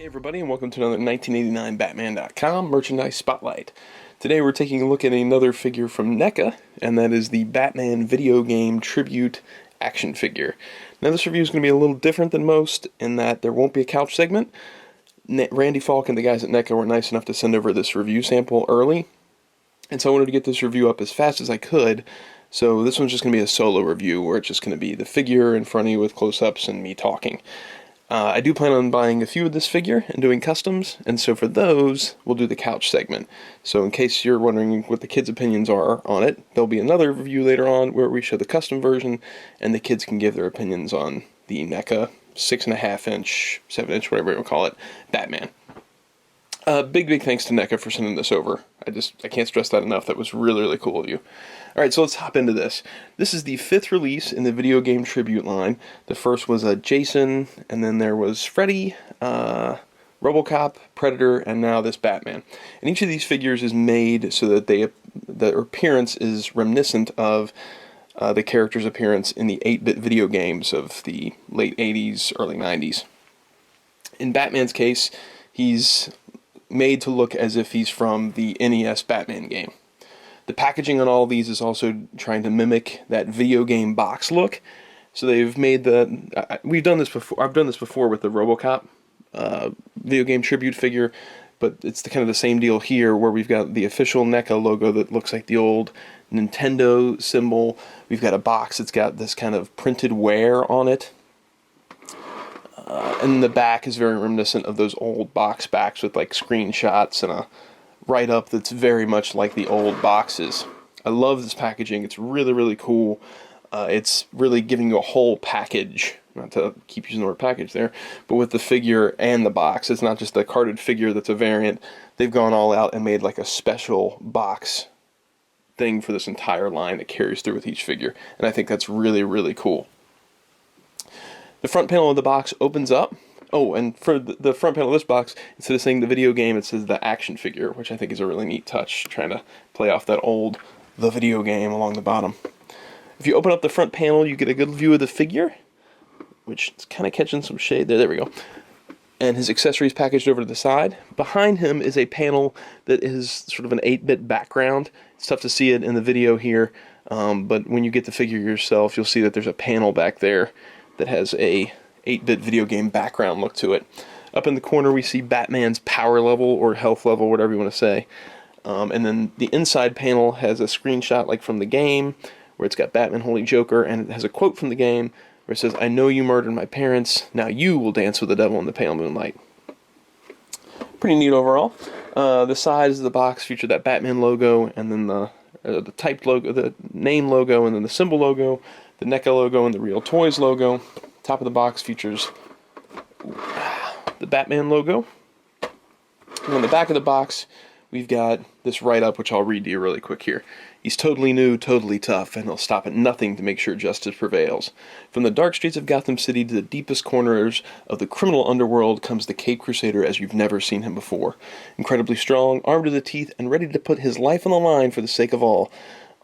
Hey everybody, and welcome to another 1989 Batman.com merchandise spotlight. Today we're taking a look at another figure from NECA, and that is the Batman video game tribute action figure. Now this review is going to be a little different than most in that there won't be a couch segment. Randy Falk and the guys at NECA were nice enough to send over this review sample early, and so I wanted to get this review up as fast as I could. So this one's just going to be a solo review where it's just going to be the figure in front of you with close-ups and me talking. I do plan on buying a few of this figure and doing customs, and so for those, we'll do the couch segment. So in case you're wondering what the kids' opinions are on it, there'll be another review later on where we show the custom version, and the kids can give their opinions on the NECA 6.5 inch, 7 inch, whatever you want to call it, Batman. Big thanks to NECA for sending this over. I can't stress that enough. That was really cool of you. Alright, so let's hop into this. This is the 5th release in the video game tribute line. The first was Jason, and then there was Freddy, RoboCop, Predator, and now this Batman. And each of these figures is made so that their appearance is reminiscent of the character's appearance in the 8-bit video games of the late 80s, early 90s. In Batman's case, he's made to look as if he's from the NES Batman game. The packaging on all of these is also trying to mimic that video game box look. So they've made we've done this before. I've done this before with the RoboCop video game tribute figure, but it's kind of the same deal here, where we've got the official NECA logo that looks like the old Nintendo symbol. We've got a box that's got this kind of printed wear on it. And the back is very reminiscent of those old box backs with like screenshots and a write-up that's very much like the old boxes. I love this packaging. It's really cool. It's really giving you a whole package, not to keep using the word package there, but with the figure and the box. It's not just a carded figure that's a variant. They've gone all out and made like a special box thing for this entire line that carries through with each figure, and I think that's really cool. The front panel of the box opens up. Oh, and for the front panel of this box, instead of saying the video game, it says the action figure, which I think is a really neat touch, trying to play off that old the video game along the bottom. If you open up the front panel, you get a good view of the figure, which is kind of catching some shade there. There we go. And his accessories packaged over to the side. Behind him is a panel that is sort of an 8-bit background. It's tough to see it in the video here, but when you get the figure yourself, you'll see that there's a panel back there that has a 8-bit video game background look to it. Up in the corner we see Batman's power level or health level, whatever you want to say. And then the inside panel has a screenshot like from the game where it's got Batman holding Joker, and it has a quote from the game where it says, "I know you murdered my parents, now you will dance with the devil in the pale moonlight." Pretty neat overall. The sides of the box feature that Batman logo, and then the typed logo, the name logo, and then the symbol logo, the NECA logo, and the Real Toys logo. Top of the box features the Batman logo. And on the back of the box, we've got this write-up, which I'll read to you really quick here. "He's totally new, totally tough, and he'll stop at nothing to make sure justice prevails. From the dark streets of Gotham City to the deepest corners of the criminal underworld comes the Cape Crusader as you've never seen him before. Incredibly strong, armed to the teeth, and ready to put his life on the line for the sake of all.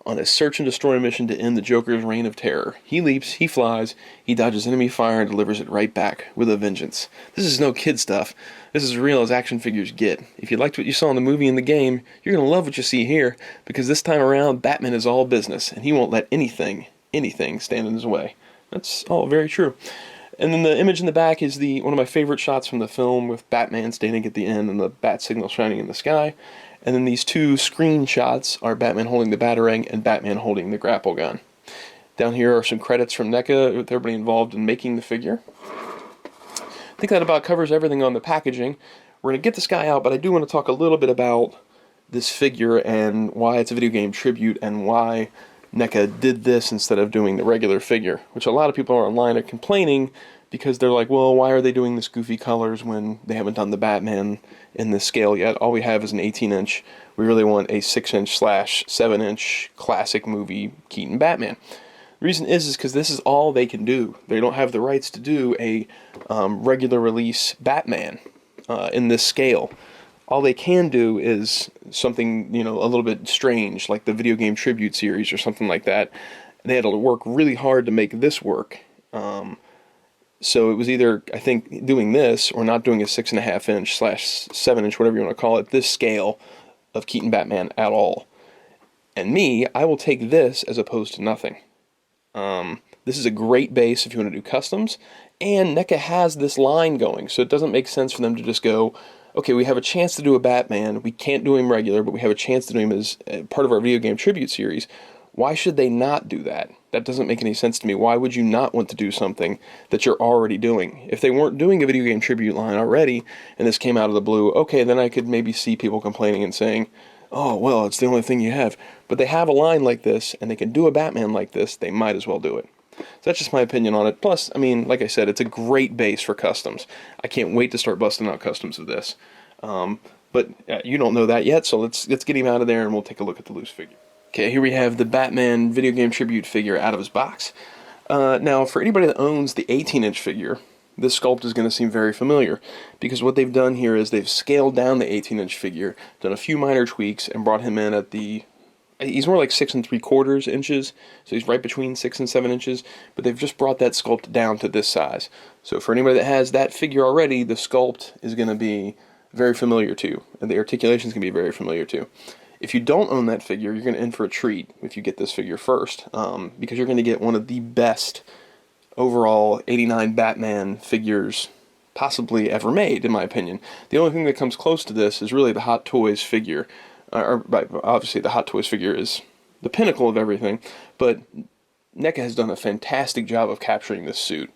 On a search and destroy mission to end the Joker's reign of terror. He leaps, he flies, he dodges enemy fire and delivers it right back with a vengeance. This is no kid stuff. This is as real as action figures get. If you liked what you saw in the movie and the game, you're going to love what you see here, because this time around, Batman is all business, and he won't let anything stand in his way." That's all very true. And then the image in the back is one of my favorite shots from the film, with Batman standing at the end and the bat signal shining in the sky. And then these two screenshots are Batman holding the Batarang and Batman holding the Grapple Gun. Down here are some credits from NECA with everybody involved in making the figure. I think that about covers everything on the packaging. We're going to get this guy out, but I do want to talk a little bit about this figure and why it's a video game tribute and why NECA did this instead of doing the regular figure, which a lot of people online are complaining because they're like, well, why are they doing this goofy colors when they haven't done the Batman in this scale yet? All we have is an 18-inch. We really want a 6-inch/7-inch classic movie Keaton Batman. The reason is because this is all they can do. They don't have the rights to do a regular release Batman in this scale. All they can do is something, a little bit strange, like the video game tribute series or something like that. They had to work really hard to make this work. So it was either, I think, doing this or not doing a 6.5 inch / 7 inch, whatever you want to call it, this scale of Keaton Batman at all. And me, I will take this as opposed to nothing. This is a great base if you want to do customs, and NECA has this line going, so it doesn't make sense for them to just go, okay, we have a chance to do a Batman, we can't do him regular, but we have a chance to do him as part of our video game tribute series. Why should they not do that? That doesn't make any sense to me. Why would you not want to do something that you're already doing? If they weren't doing a video game tribute line already, and this came out of the blue, okay, then I could maybe see people complaining and saying, oh, well, it's the only thing you have. But they have a line like this, and they can do a Batman like this, they might as well do it. So that's just my opinion on it. Plus, I mean, like I said, it's a great base for customs. I can't wait to start busting out customs of this. But you don't know that yet, so let's get him out of there, and we'll take a look at the loose figure. Okay, here we have the Batman video game tribute figure out of his box. Now, for anybody that owns the 18-inch figure, this sculpt is going to seem very familiar, because what they've done here is they've scaled down the 18-inch figure, done a few minor tweaks, and brought him in at the... He's more like 6 3/4 inches, so he's right between 6 and 7 inches, but they've just brought that sculpt down to this size. So for anybody that has that figure already, the sculpt is going to be very familiar too, and the articulation is going to be very familiar too. If you don't own that figure, you're going to in for a treat if you get this figure first, because you're going to get one of the best overall 89 Batman figures possibly ever made, in my opinion. The only thing that comes close to this is really the Hot Toys figure. Obviously, the Hot Toys figure is the pinnacle of everything, but NECA has done a fantastic job of capturing this suit.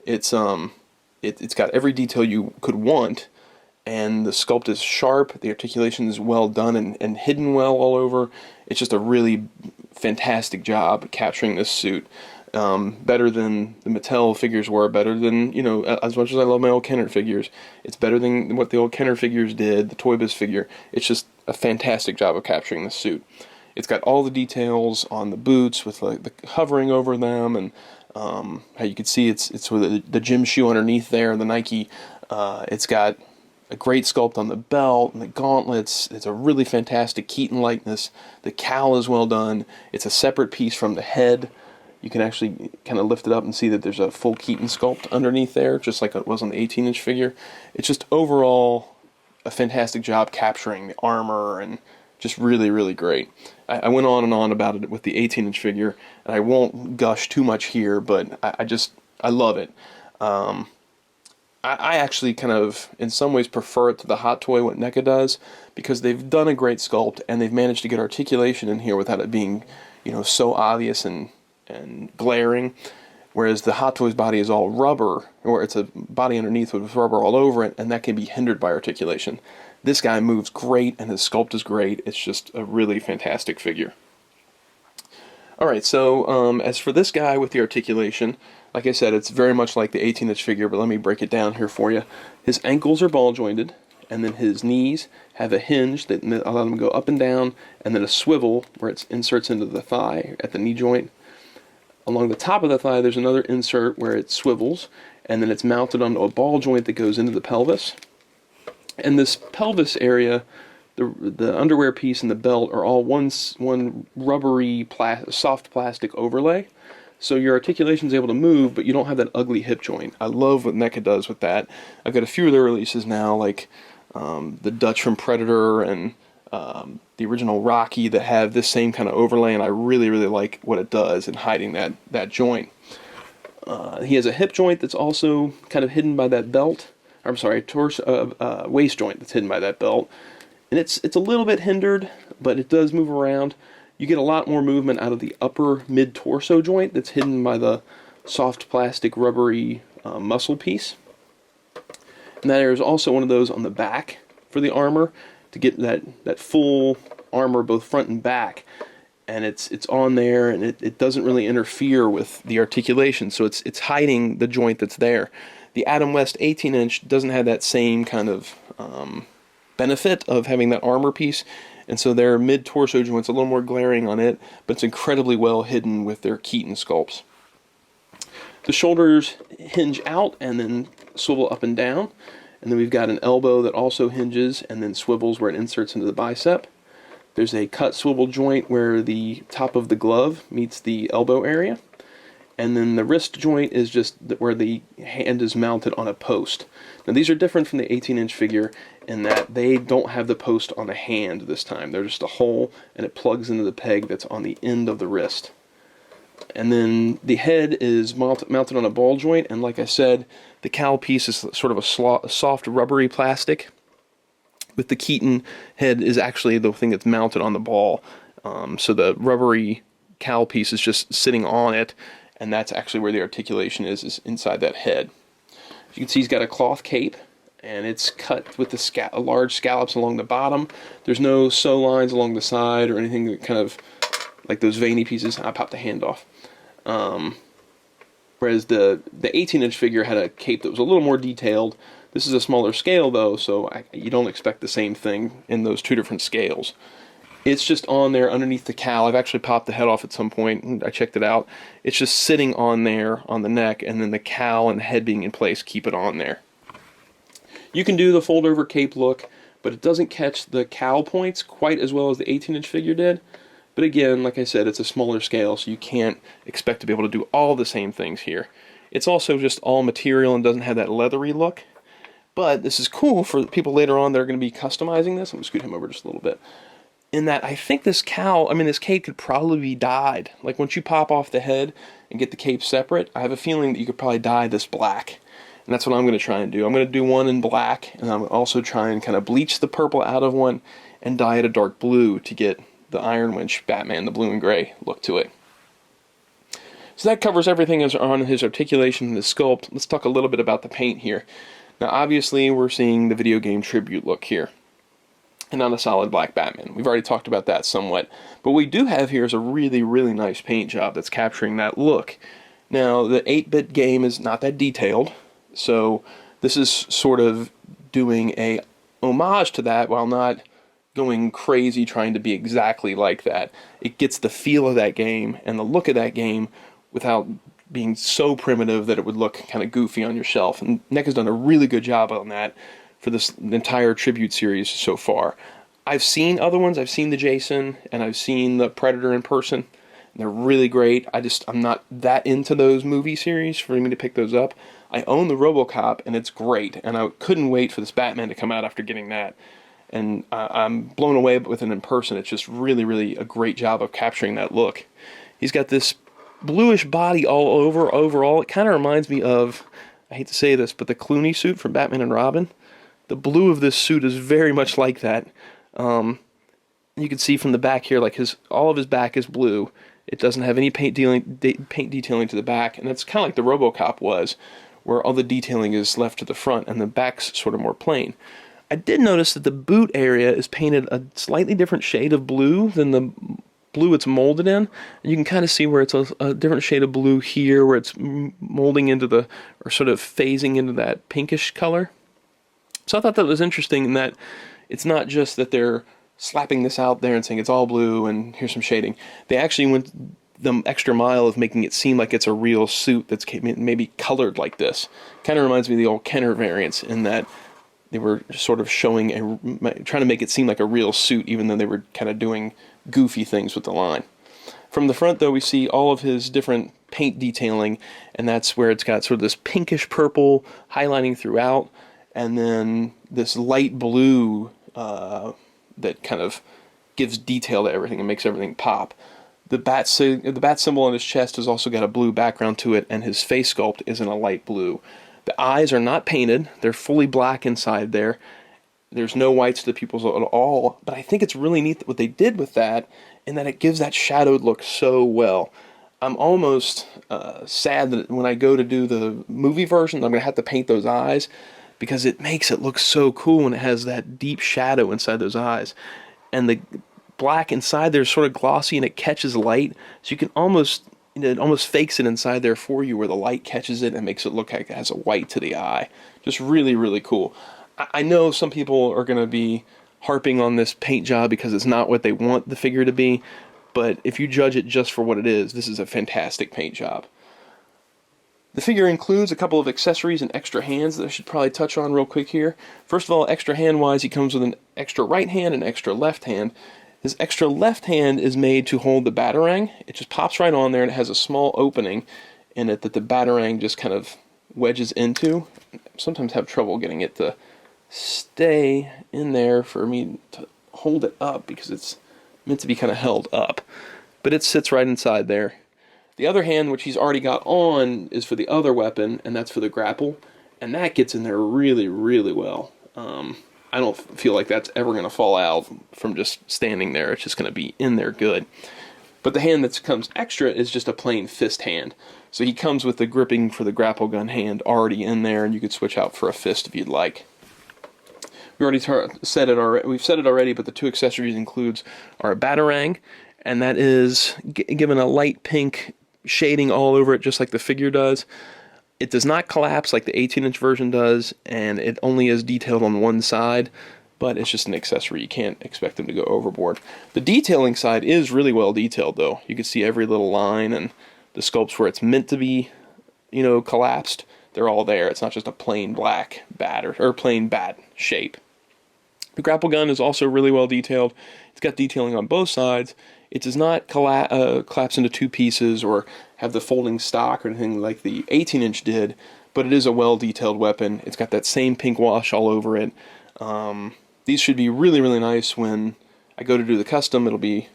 It's got every detail you could want, and the sculpt is sharp, the articulation is well done and hidden well all over. It's just a really fantastic job capturing this suit. Better than the Mattel figures were, better than, you know, as much as I love my old Kenner figures, it's better than what the old Kenner figures did, the Toy Biz figure. It's just a fantastic job of capturing this suit. It's got all the details on the boots with like the hovering over them, and how you can see it's with the gym shoe underneath there, the Nike. It's got a great sculpt on the belt and the gauntlets. It's a really fantastic Keaton likeness. The cowl is well done. It's a separate piece from the head. You can actually kind of lift it up and see that there's a full Keaton sculpt underneath there, just like it was on the 18-inch figure. It's just overall a fantastic job capturing the armor, and just really, really great. I went on and on about it with the 18-inch figure, and I won't gush too much here, but I love it. I actually kind of, in some ways, prefer it to the Hot Toy, what NECA does, because they've done a great sculpt, and they've managed to get articulation in here without it being, you know, so obvious and glaring, whereas the Hot Toys body is all rubber, or it's a body underneath with rubber all over it, and that can be hindered by articulation. This guy moves great, and his sculpt is great. It's just a really fantastic figure. Alright, so as for this guy with the articulation, like I said, it's very much like the 18-inch figure, but let me break it down here for you. His ankles are ball jointed, and then his knees have a hinge that allows them to go up and down, and then a swivel where it inserts into the thigh at the knee joint. Along the top of the thigh, there's another insert where it swivels, and then it's mounted onto a ball joint that goes into the pelvis. And this pelvis area, the underwear piece and the belt are all one rubbery, soft plastic overlay. So your articulation is able to move, but you don't have that ugly hip joint. I love what NECA does with that. I've got a few of their releases now, like the Dutch from Predator and the original Rocky, that have this same kind of overlay, and I really, really like what it does in hiding that joint. He has a hip joint that's also kind of hidden by that belt. I'm sorry, waist joint that's hidden by that belt. And it's a little bit hindered, but it does move around. You get a lot more movement out of the upper mid-torso joint that's hidden by the soft plastic rubbery muscle piece. And there's also one of those on the back for the armor to get that full armor both front and back. And it's on there, and it doesn't really interfere with the articulation, so it's hiding the joint that's there. The Adam West 18-inch doesn't have that same kind of benefit of having that armor piece, and so their mid-torso joint's a little more glaring on it, but it's incredibly well hidden with their Keaton sculpts. The shoulders hinge out and then swivel up and down, and then we've got an elbow that also hinges and then swivels where it inserts into the bicep. There's a cut swivel joint where the top of the glove meets the elbow area. and then the wrist joint is just where the hand is mounted on a post. Now these are different from the 18-inch figure in that they don't have the post on the hand this time. They're just a hole, and it plugs into the peg that's on the end of the wrist. And then the head is mounted on a ball joint, and like I said, the cowl piece is sort of a soft rubbery plastic. With the Keaton head is actually the thing that's mounted on the ball. So the rubbery cowl piece is just sitting on it, and that's actually where the articulation is inside that head. As you can see, he's got a cloth cape, and it's cut with the large scallops along the bottom. There's no sew lines along the side or anything that kind of like those veiny pieces. I popped the hand off. Whereas the 18-inch figure had a cape that was a little more detailed. This is a smaller scale though, so you don't expect the same thing in those two different scales. It's just on there underneath the cowl. I've actually popped the head off at some point, and I checked it out. It's just sitting on there on the neck, and then the cowl and the head being in place keep it on there. You can do the fold-over cape look, but it doesn't catch the cowl points quite as well as the 18-inch figure did. But again, like I said, it's a smaller scale, so you can't expect to be able to do all the same things here. It's also just all material and doesn't have that leathery look. But this is cool for people later on that are going to be customizing this. I'm going to scoot him over just a little bit. In that I think this this cape could probably be dyed. Like once you pop off the head and get the cape separate, I have a feeling that you could probably dye this black. And that's what I'm going to try and do. I'm going to do one in black, and I'm also try and kind of bleach the purple out of one and dye it a dark blue to get the Iron Winch Batman, the blue and gray look to it. So that covers everything on his articulation and his sculpt. Let's talk a little bit about the paint here. Now obviously we're seeing the video game tribute look here, and not a solid black Batman. We've already talked about that somewhat. But what we do have here is a really, really nice paint job that's capturing that look. Now, the 8-bit game is not that detailed, so this is sort of doing a homage to that while not going crazy trying to be exactly like that. It gets the feel of that game and the look of that game without being so primitive that it would look kind of goofy on your shelf. And NECA's done a really good job on that for this entire tribute series so far. I've seen other ones. I've seen the Jason, and I've seen the Predator in person. They're really great. I'm not that into those movie series for me to pick those up. I own the RoboCop, and it's great, and I couldn't wait for this Batman to come out after getting that. And I'm blown away with it in person. It's just really, really a great job of capturing that look. He's got this bluish body all over overall. It kind of reminds me of, I hate to say this, but the Clooney suit from Batman and Robin. The blue of this suit is very much like that. You can see from the back here, like all of his back is blue. It doesn't have any paint detailing to the back, and it's kind of like the RoboCop was, where all the detailing is left to the front, and the back's sort of more plain. I did notice that the boot area is painted a slightly different shade of blue than the blue it's molded in. And you can kind of see where it's a different shade of blue here, where it's molding into or sort of phasing into that pinkish color. So I thought that was interesting in that it's not just that they're slapping this out there and saying it's all blue and here's some shading. They actually went the extra mile of making it seem like it's a real suit that's maybe colored like this. Kind of reminds me of the old Kenner variants in that they were sort of trying to make it seem like a real suit, even though they were kind of doing goofy things with the line. From the front, though, we see all of his different paint detailing, and that's where it's got sort of this pinkish purple highlighting throughout, and then this light blue that kind of gives detail to everything and makes everything pop. The bat symbol on his chest has also got a blue background to it, and his face sculpt is in a light blue. The eyes are not painted. They're fully black inside there. There's no whites to the pupils at all, but I think it's really neat what they did with that, in that it gives that shadowed look so well. I'm almost sad that when I go to do the movie version, I'm going to have to paint those eyes, because it makes it look so cool when it has that deep shadow inside those eyes. And the black inside there is sort of glossy, and it catches light, so you can it almost fakes it inside there for you, where the light catches it and makes it look like it has a white to the eye. Just really, really cool. I know some people are going to be harping on this paint job because it's not what they want the figure to be, but if you judge it just for what it is, this is a fantastic paint job. The figure includes a couple of accessories and extra hands that I should probably touch on real quick here. First of all, extra hand-wise, he comes with an extra right hand and extra left hand. His extra left hand is made to hold the Batarang. It just pops right on there, and it has a small opening in it that the Batarang just kind of wedges into. Sometimes have trouble getting it to stay in there for me to hold it up because it's meant to be kind of held up. But it sits right inside there. The other hand, which he's already got on, is for the other weapon, and that's for the grapple. And that gets in there really, really well. I don't feel like that's ever going to fall out from just standing there. It's just going to be in there good. But the hand that comes extra is just a plain fist hand. So he comes with the gripping for the grapple gun hand already in there, and you could switch out for a fist if you'd like. We already said it already. We've said it already, but the two accessories includes are a Batarang, and that is given a light pink shading all over it, just like the figure does. It does not collapse like the 18-inch version does, and it only is detailed on one side, but it's just an accessory. You can't expect them to go overboard. The detailing side is really well detailed, though. You can see every little line, and the sculpts where it's meant to be, you know, collapsed, they're all there. It's not just a plain black or plain bat shape. The grapple gun is also really well detailed. It's got detailing on both sides. It does not collapse into two pieces or have the folding stock or anything like the 18-inch did, but it is a well-detailed weapon. It's got that same pink wash all over it. These should be really, really nice when I go to do the custom. It'll be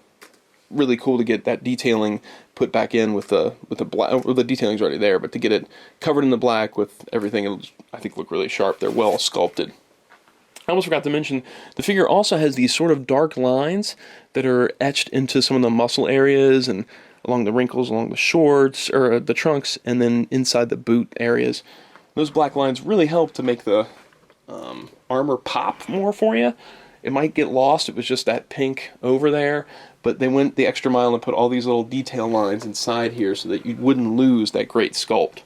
really cool to get that detailing put back in with the black. Well, the detailing's already there, but to get it covered in the black with everything, it'll, I think, look really sharp. They're well sculpted. I almost forgot to mention, the figure also has these sort of dark lines that are etched into some of the muscle areas and along the wrinkles, along the shorts, or the trunks, and then inside the boot areas. Those black lines really help to make the armor pop more for you. It might get lost, it was just that pink over there, but they went the extra mile and put all these little detail lines inside here so that you wouldn't lose that great sculpt.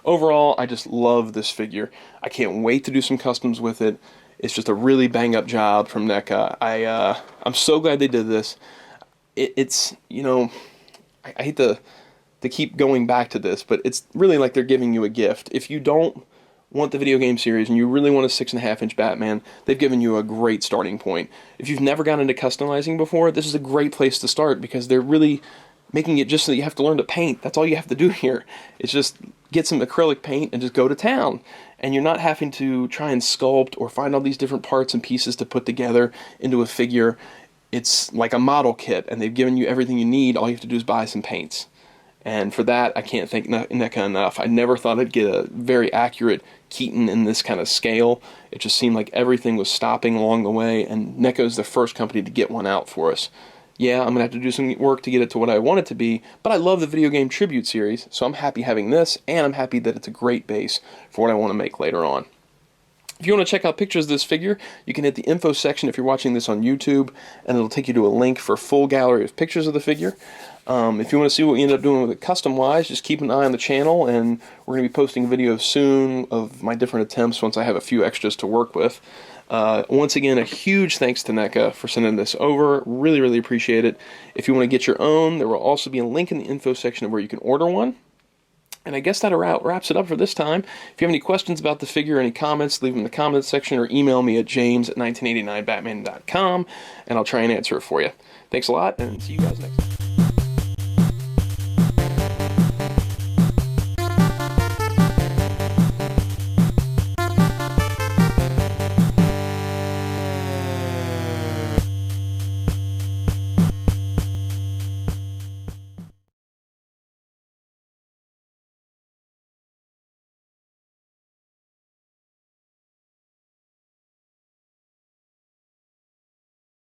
Overall, I just love this figure. I can't wait to do some customs with it. It's just a really bang-up job from NECA. I'm so glad they did this. It's, you know, I hate to keep going back to this, but it's really like they're giving you a gift. If you don't want the video game series and you really want a 6.5-inch Batman, they've given you a great starting point. If you've never gotten into customizing before, this is a great place to start because they're really making it just so that you have to learn to paint. That's all you have to do here. It's just get some acrylic paint and just go to town. And you're not having to try and sculpt or find all these different parts and pieces to put together into a figure. It's like a model kit, and they've given you everything you need. All you have to do is buy some paints. And for that, I can't thank NECA enough. I never thought I'd get a very accurate Keaton in this kind of scale. It just seemed like everything was stopping along the way, and NECA is the first company to get one out for us. Yeah, I'm going to have to do some work to get it to what I want it to be, but I love the video game tribute series, so I'm happy having this, and I'm happy that it's a great base for what I want to make later on. If you want to check out pictures of this figure, you can hit the info section if you're watching this on YouTube, and it'll take you to a link for a full gallery of pictures of the figure. If you want to see what we end up doing with it custom-wise, just keep an eye on the channel, and we're going to be posting videos soon of my different attempts once I have a few extras to work with. Once again, a huge thanks to NECA for sending this over. Really, really appreciate it. If you want to get your own, there will also be a link in the info section of where you can order one. And I guess that wraps it up for this time. If you have any questions about the figure or any comments, leave them in the comments section or email me at james@1989batman.com, and I'll try and answer it for you. Thanks a lot, and see you guys next time.